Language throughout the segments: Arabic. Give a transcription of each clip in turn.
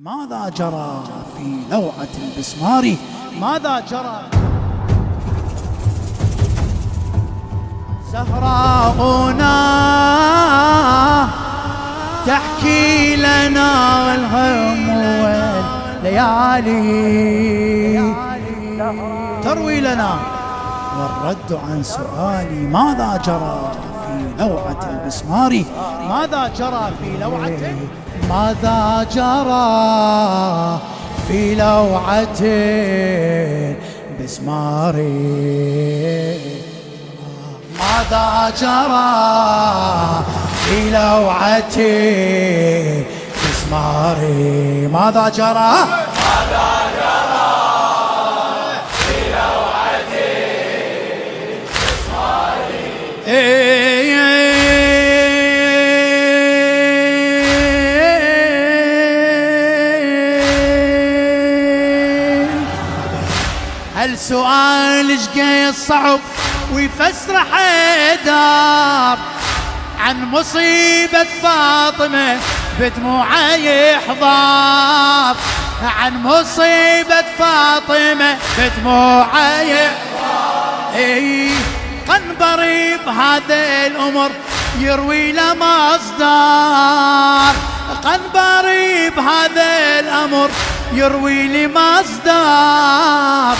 ماذا جرى في لوعة البسمار؟ ماذا جرى؟ زهراؤنا تحكي لنا الهم والليالي، تروي لنا والرد عن سؤالي ماذا جرى في لوعة البسمار؟ ماذا جرى في لوعة؟ ماذا جرى في لوعة البسمار؟ ماذا جرى في لوعة البسمار؟ ماذا جرى؟ ماذا جرى في لوعة البسمار؟ هالسؤال شقي صعب ويفسر حيدر عن مصيبة فاطمة بدموعه يحضر، عن مصيبة فاطمة بدموعه يحضر. قنبري بهذا الأمر يروي له مصدر، قنبري بهذا الأمر يروي لي مصدر.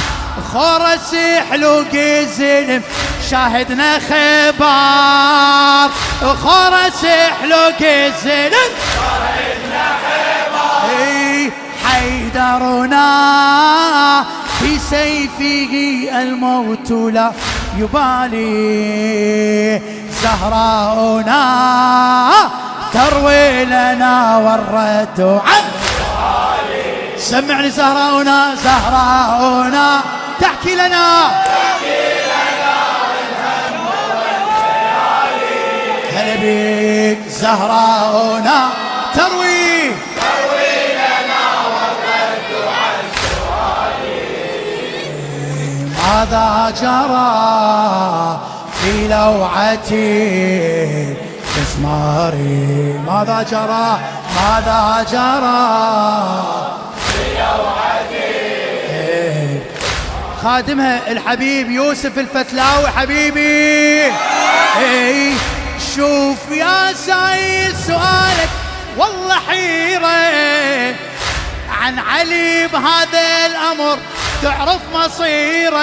خرس حلوق الزلم شاهدنا خبر، خرس حلوق الزلم شاهدنا خبر. حيدرنا في سيفه الموت لا يبالي، زهراؤنا تروي لنا والرد عن سؤالي. سمعني زهراؤنا، زهراؤنا تحكي لنا والهم والليالي. هلا بيك زهراؤنا تروي لنا والرد عن سؤالي. ماذا جرى في لوعة البسمار؟ ماذا جرى؟ ماذا جرى في لوعة خادمها الحبيب يوسف الفتلاوي حبيبي. شوف يا سايل سؤالك والله حيرة عن علي بهذا الأمر تعرف مصيره،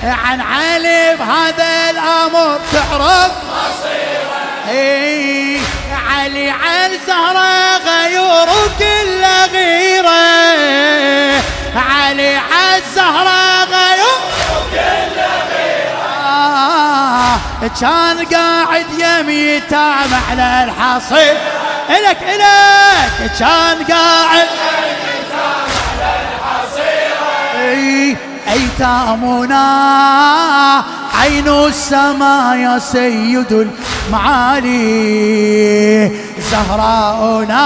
عن علي بهذا الأمر تعرف مصيره. علي عن زهرة غيور وكل غيره، علي عن زهرة غيور وكل غيره. كان قاعد يميتام على الحصير، إلك كان قاعد يميتام على الحصير. أيتامنا عين السماء يا سيد المعالي، زهراؤنا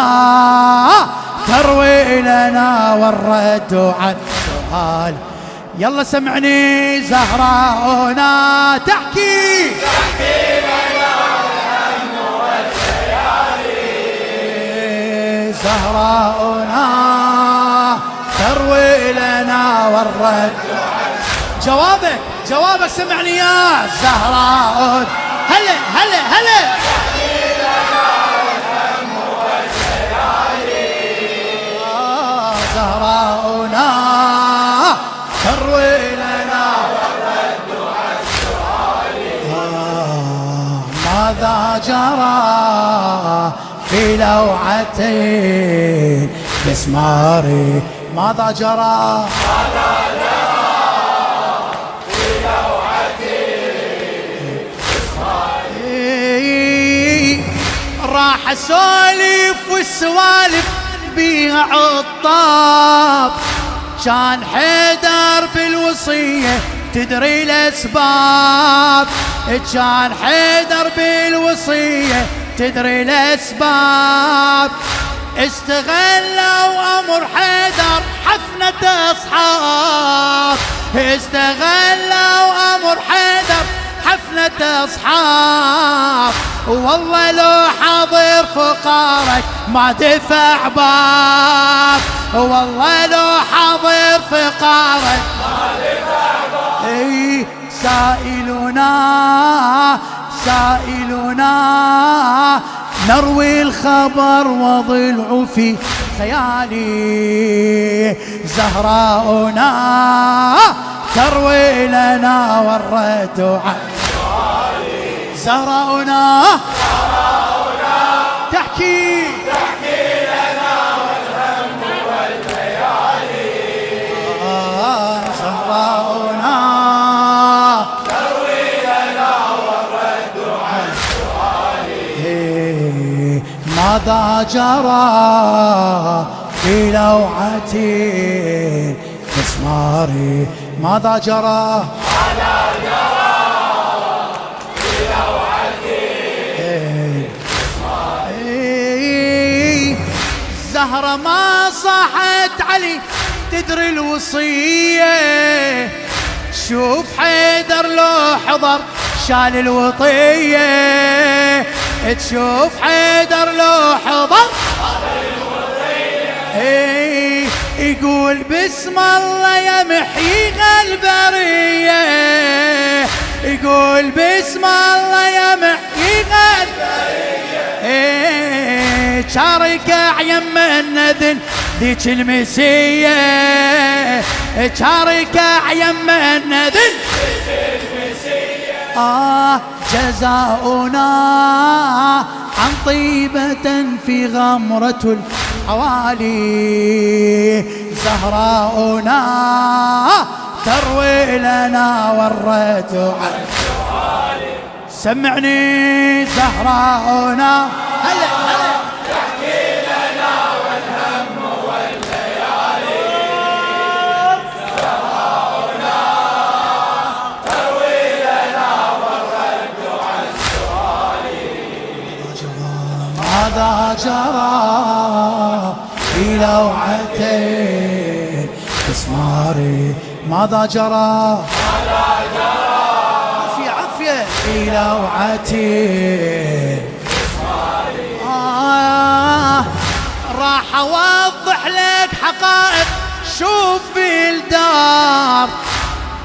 تروي لنا والرد عن سؤال. يلا سمعني زهراؤنا تحكي لنا الهم والليالي. زهراؤنا تروي لنا والرد. جوابك سمعني يا زهراء. هلا هلا هلا زهراؤنا تروي لنا والرد عن سؤالي. ماذا جرى في لوعة البسمار؟ ماذا جرى؟ ماذا جرى في لوعة البسمار؟ راح اسولف والسوالف بيها عطاب، كان حيدر بالوصية تدري الأسباب، كان حيدر بالوصية تدري الأسباب. استغلوا أمر حيدر حفنة أصحاب، استغلوا أمر حيدر حفلة أصحاب. والله لو حاضر فقارك ما دفع باب، والله لو حاضر فقارك ما دفع باب. والله لو حاضر فقارة سائلنا نروي الخبر وضلع في خيالي زهراؤنا تروي لنا والرد عن زهراؤنا تحكي لنا والهم والليالي زهراؤنا تروي لنا والرد عن سؤالي ماذا جرى في لوعة المسمار ماذا جرى في لوعة الزهرة ما صاحت علي تدري الوصية شوف حيدر لو حضر شال الوطية تشوف حيدر لو حضر يقول بسم الله يا محيي البرية يقول بسم الله يا محيي البرية شارك يم النذل ذيك المسية شارك يم النذل جزاؤنا عن طيبة في غمرة الحوالي زهراؤنا تروي لنا والرد عن سمعني زهراؤنا هلا تحكي لنا والهم والليالي زهراؤنا تروي لنا والرد عن سؤالي ماذا جرى في لوعتين مسماري ماذا جرى عافية في لوعتين راح اوضح لك حقائق شوف في الدار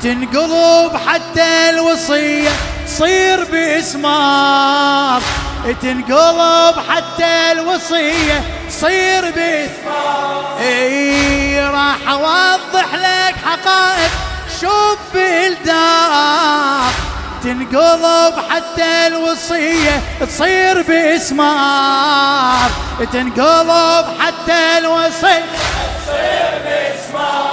تنقلب حتى الوصية تصير بإسمار تنقلب حتى الوصية تصير بإسمار راح اوضح لك حقائق شوف في الدار تنقلب حتى الوصية تصير بإسمار تنقلب حتى الوصية تصير بإسمار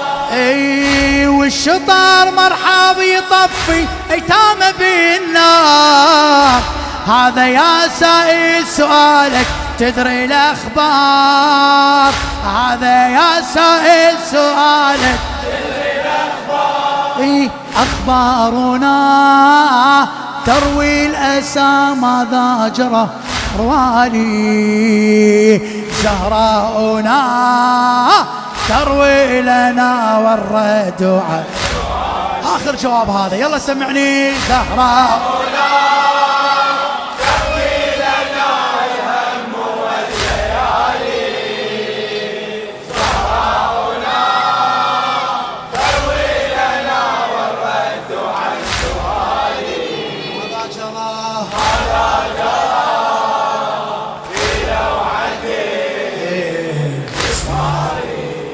والشطار مرحب يطفي ايتام بالنار هذا يا سائل سؤالك تدري الأخبار هذا يا سائل سؤالك تدري الأخبار أخبارنا تروي الأسى ماذا جرى روالي زهراؤنا تروي لنا والرد عن آخر جواب هذا يلا سمعني زهراؤنا تروي لنا الهم والليالي زهراؤنا تروي لنا والرد عن سؤالي ماذا جرى في لوعة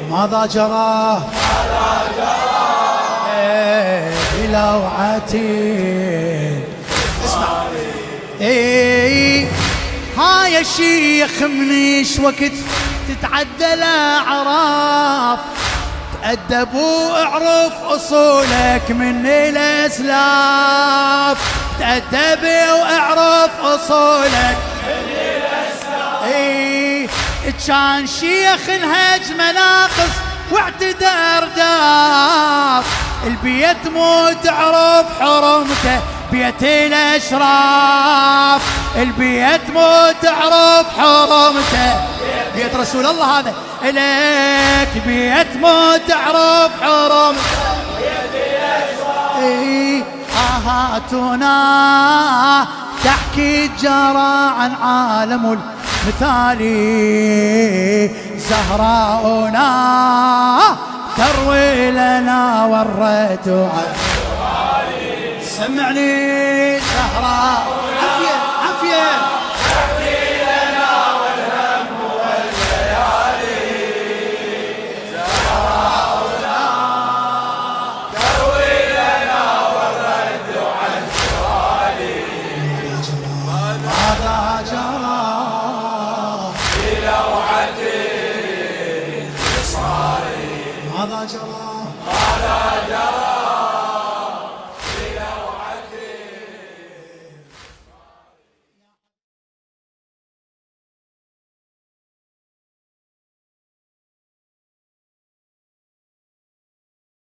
ماذا جرى بلوعتي اسمع هاي الشيخ منيش وقت تتعدى الاعراف تأدب واعرف اصولك من الاسلاف تأدب واعرف اصولك من الاسلاف كان شيخ انهج مناقص واعتدار دار البيت مو تعرف حرمته بيت الاشراف البيت مو تعرف حرمته بيت رسول الله هذا اليك بيت مو تعرف حرمته بيت الاشراف آهاتنا تحكي جرى عن عالم مثالي زهراؤنا تروي لنا والريت عن سمعني زهراء عافية عافية تحكي لنا والهم والليالي زهراؤنا تروي لنا والرد عن سؤالي ماذا جرى في لوعة انتصاري ماذا جرى ماذا جرى